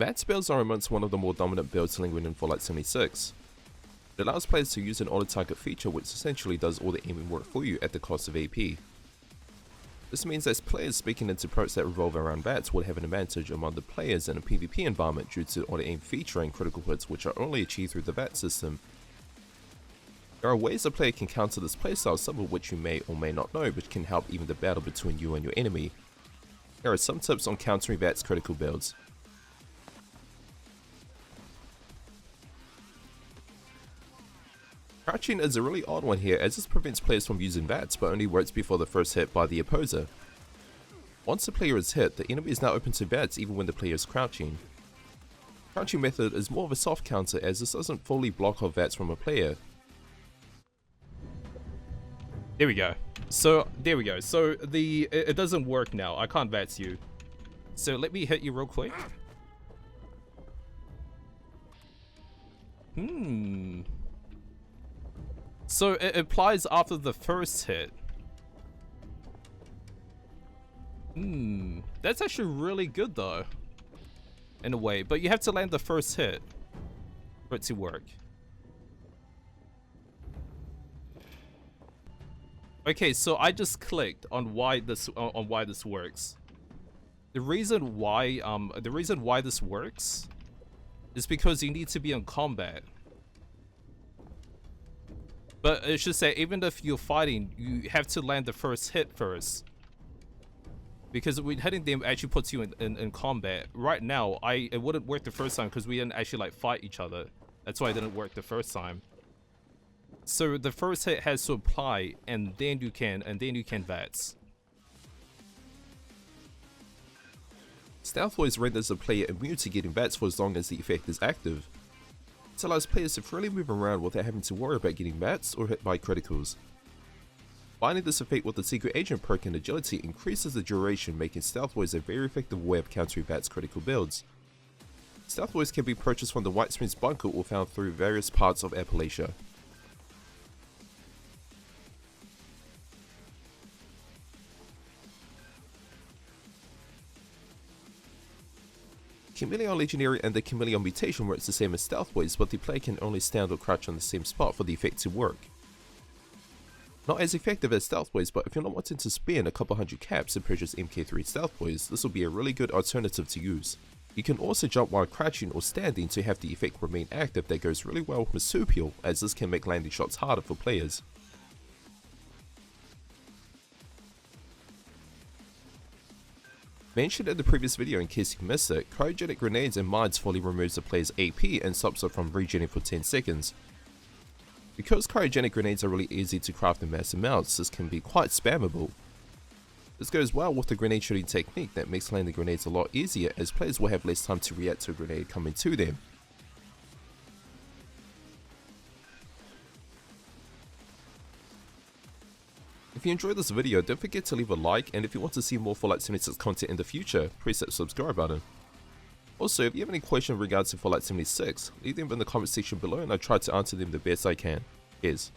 VATS builds are amongst one of the more dominant builds lingering in Fallout 76. It allows players to use an auto-target feature which essentially does all the aiming work for you at the cost of AP. This means that players speaking into perks that revolve around VATS will have an advantage among the players in a PvP environment due to auto-aim feature and critical hits which are only achieved through the VATS system. There are ways a player can counter this playstyle, some of which you may or may not know, which can help even the battle between you and your enemy. Here are some tips on countering VATS critical builds. Crouching is a really odd one here, as this prevents players from using VATS but only works before the first hit by the opposer. Once the player is hit, the enemy is now open to VATS even when the player is crouching. Crouching method is more of a soft counter as this doesn't fully block off VATS from a player. There we go. So it doesn't work now. I can't VATS you. So let me hit you real quick. So it applies after the first hit. That's actually really good though, in a way, but you have to land the first hit for it to work. Okay, so I just clicked on why this works. The reason why this works is because you need to be in combat. But it should say even if you're fighting, you have to land the first hit first. Because hitting them actually puts you in combat. Right now, it wouldn't work the first time because we didn't actually like fight each other. That's why it didn't work the first time. So the first hit has to apply, and then you can VATS. Stealth Voice renders the player immune to getting VATS for as long as the effect is active. This allows players to freely move around without having to worry about getting VATS or hit by criticals. Binding this effect with the Secret Agent perk and agility increases the duration, making Stealth Voice a very effective way of countering VATS critical builds. Stealth Voice can be purchased from the White Springs bunker or found through various parts of Appalachia. Chameleon Legionary and the Chameleon Mutation works the same as Stealth Voice, but the player can only stand or crouch on the same spot for the effect to work. Not as effective as Stealth Voice, but if you're not wanting to spend a couple hundred caps and purchase MK3 Stealth Voice, this will be a really good alternative to use. You can also jump while crouching or standing to have the effect remain active that goes really well with Marsupial, as this can make landing shots harder for players. Mentioned in the previous video in case you missed it, cryogenic grenades and mines fully removes the player's AP and stops it from regenerating for 10 seconds. Because cryogenic grenades are really easy to craft in mass amounts, this can be quite spammable. This goes well with the grenade shooting technique that makes landing grenades a lot easier, as players will have less time to react to a grenade coming to them. If you enjoyed this video, don't forget to leave a like, and if you want to see more Fallout 76 content in the future, press that subscribe button. Also, if you have any questions in regards to Fallout 76, leave them in the comment section below and I'll try to answer them the best I can. Cheers.